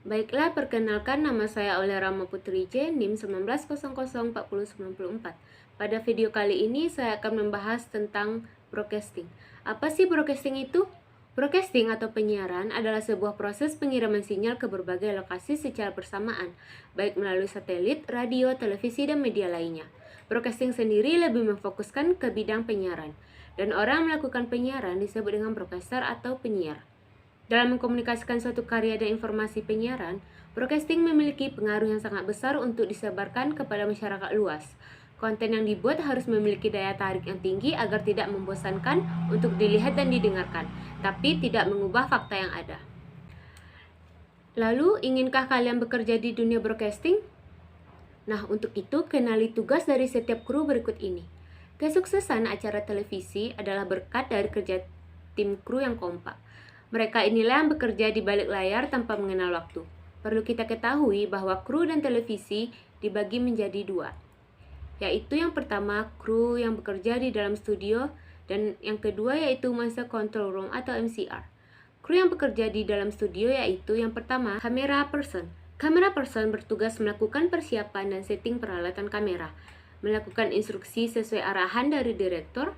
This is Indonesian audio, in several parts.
Baiklah, perkenalkan nama saya Aulia Rama Putri J, NIM 1900409044. Pada video kali ini saya akan membahas tentang broadcasting. Apa sih broadcasting itu? Broadcasting atau penyiaran adalah sebuah proses pengiriman sinyal ke berbagai lokasi secara bersamaan, baik melalui satelit, radio, televisi, dan media lainnya. Broadcasting sendiri lebih memfokuskan ke bidang penyiaran, dan orang melakukan penyiaran disebut dengan broadcaster atau penyiar. Dalam mengkomunikasikan suatu karya dan informasi penyiaran, broadcasting memiliki pengaruh yang sangat besar untuk disebarkan kepada masyarakat luas. Konten yang dibuat harus memiliki daya tarik yang tinggi agar tidak membosankan untuk dilihat dan didengarkan, tapi tidak mengubah fakta yang ada. Lalu, inginkah kalian bekerja di dunia broadcasting? Nah, untuk itu, kenali tugas dari setiap kru berikut ini. Kesuksesan acara televisi adalah berkat dari kerja tim kru yang kompak. Mereka inilah yang bekerja di balik layar tanpa mengenal waktu. Perlu kita ketahui bahwa kru dan televisi dibagi menjadi dua, yaitu yang pertama kru yang bekerja di dalam studio dan yang kedua yaitu Master Control Room atau MCR. Kru yang bekerja di dalam studio yaitu yang pertama camera person. Camera person bertugas melakukan persiapan dan setting peralatan kamera, melakukan instruksi sesuai arahan dari direktur,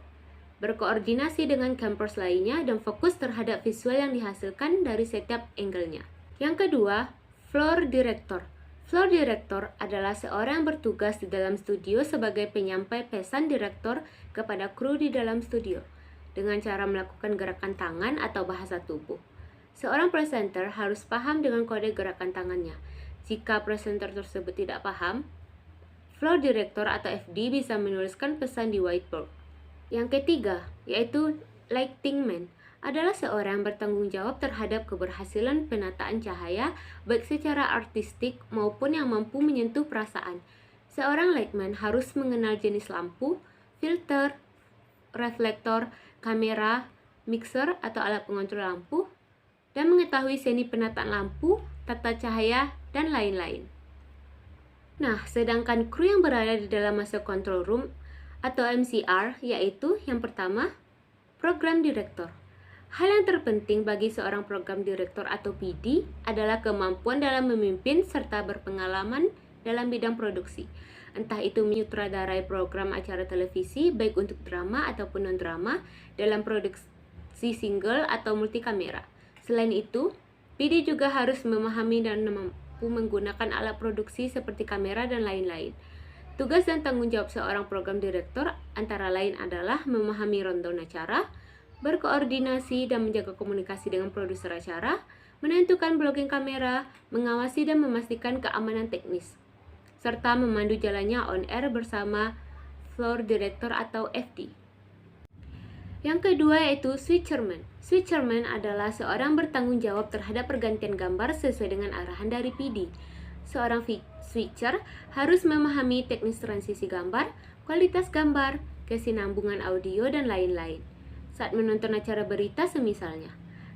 berkoordinasi dengan campers lainnya, dan fokus terhadap visual yang dihasilkan dari setiap angle-nya. Yang kedua, floor director. Floor director adalah seorang yang bertugas di dalam studio sebagai penyampai pesan direktur kepada kru di dalam studio, dengan cara melakukan gerakan tangan atau bahasa tubuh. Seorang presenter harus paham dengan kode gerakan tangannya. Jika presenter tersebut tidak paham, floor director atau FD bisa menuliskan pesan di whiteboard. Yang ketiga, yaitu lighting man, adalah seorang yang bertanggung jawab terhadap keberhasilan penataan cahaya, baik secara artistik maupun yang mampu menyentuh perasaan. Seorang lightman harus mengenal jenis lampu, filter, reflektor, kamera, mixer atau alat pengontrol lampu, dan mengetahui seni penataan lampu, tata cahaya, dan lain-lain. Nah, sedangkan kru yang berada di dalam Master Control Room atau MCR yaitu yang pertama, program direktur. Hal yang terpenting bagi seorang program direktur atau PD adalah kemampuan dalam memimpin serta berpengalaman dalam bidang produksi. Entah itu menyutradarai program acara televisi baik untuk drama ataupun non-drama dalam produksi single atau multikamera. Selain itu, PD juga harus memahami dan mampu menggunakan alat produksi seperti kamera dan lain-lain. Tugas dan tanggung jawab seorang program direktur antara lain adalah memahami rundown acara, berkoordinasi dan menjaga komunikasi dengan produser acara, menentukan blocking kamera, mengawasi dan memastikan keamanan teknis, serta memandu jalannya on air bersama floor director atau FD. Yang kedua yaitu switcherman. Switcherman adalah seorang bertanggung jawab terhadap pergantian gambar sesuai dengan arahan dari PD. Seorang switcher harus memahami teknis transisi gambar, kualitas gambar, kesinambungan audio, dan lain-lain. Saat menonton acara berita semisalnya,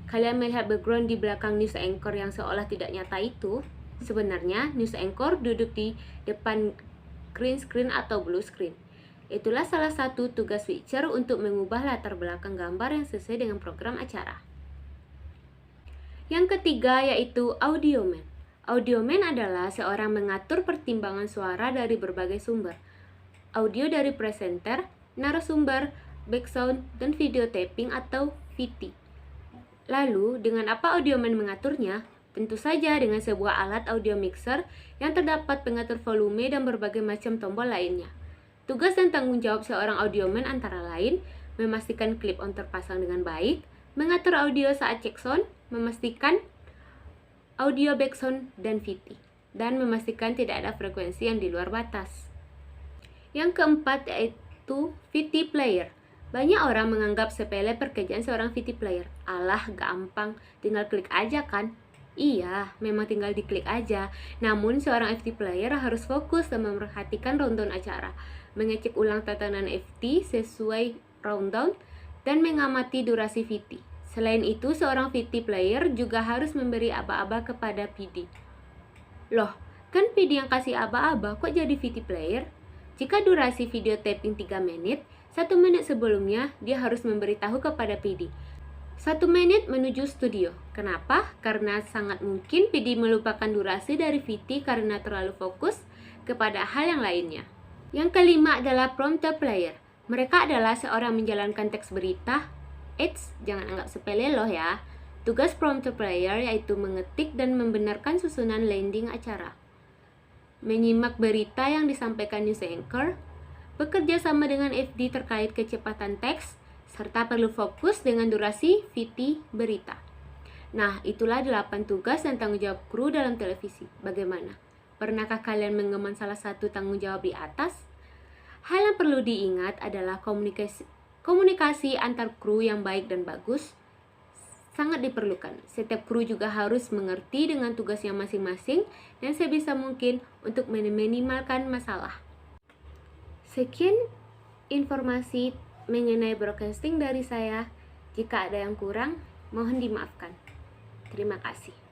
kalian melihat background di belakang news anchor yang seolah tidak nyata itu. Sebenarnya news anchor duduk di depan green screen atau blue screen. Itulah salah satu tugas switcher untuk mengubah latar belakang gambar yang sesuai dengan program acara. Yang ketiga yaitu audioman. Audioman adalah seorang mengatur pertimbangan suara dari berbagai sumber. Audio dari presenter, narasumber, background, dan video taping atau VT. Lalu, dengan apa audioman mengaturnya? Tentu saja dengan sebuah alat audio mixer yang terdapat pengatur volume dan berbagai macam tombol lainnya. Tugas dan tanggung jawab seorang audioman antara lain memastikan clip on terpasang dengan baik, mengatur audio saat cek sound, memastikan audio background dan VT, dan memastikan tidak ada frekuensi yang di luar batas. Yang keempat yaitu VT player. Banyak orang menganggap sepele pekerjaan seorang VT player. Alah, gampang, tinggal klik aja kan? Iya, memang tinggal diklik aja. Namun seorang FT player harus fokus dan memperhatikan rundown acara, mengecek ulang tatanan FT sesuai rundown, dan mengamati durasi VT. Selain itu, seorang VT player juga harus memberi aba-aba kepada PD. Loh, kan PD yang kasih aba-aba, kok jadi VT player? Jika durasi video taping 3 menit, 1 menit sebelumnya dia harus memberitahu kepada PD. 1 menit menuju studio. Kenapa? Karena sangat mungkin PD melupakan durasi dari VT karena terlalu fokus kepada hal yang lainnya. Yang kelima adalah prompter player. Mereka adalah seorang menjalankan teks berita. Eits, jangan anggap sepele loh ya. Tugas prompter player yaitu mengetik dan membenarkan susunan landing acara, menyimak berita yang disampaikan news anchor, bekerja sama dengan FD terkait kecepatan teks, serta perlu fokus dengan durasi VT berita. Nah, itulah 8 tugas dan tanggung jawab kru dalam televisi. Bagaimana? Pernahkah kalian mengemban salah satu tanggung jawab di atas? Hal yang perlu diingat adalah komunikasi antar kru yang baik dan bagus sangat diperlukan. Setiap kru juga harus mengerti dengan tugasnya masing-masing dan sebisa mungkin untuk meminimalkan masalah. Sekian informasi mengenai broadcasting dari saya. Jika ada yang kurang, mohon dimaafkan. Terima kasih.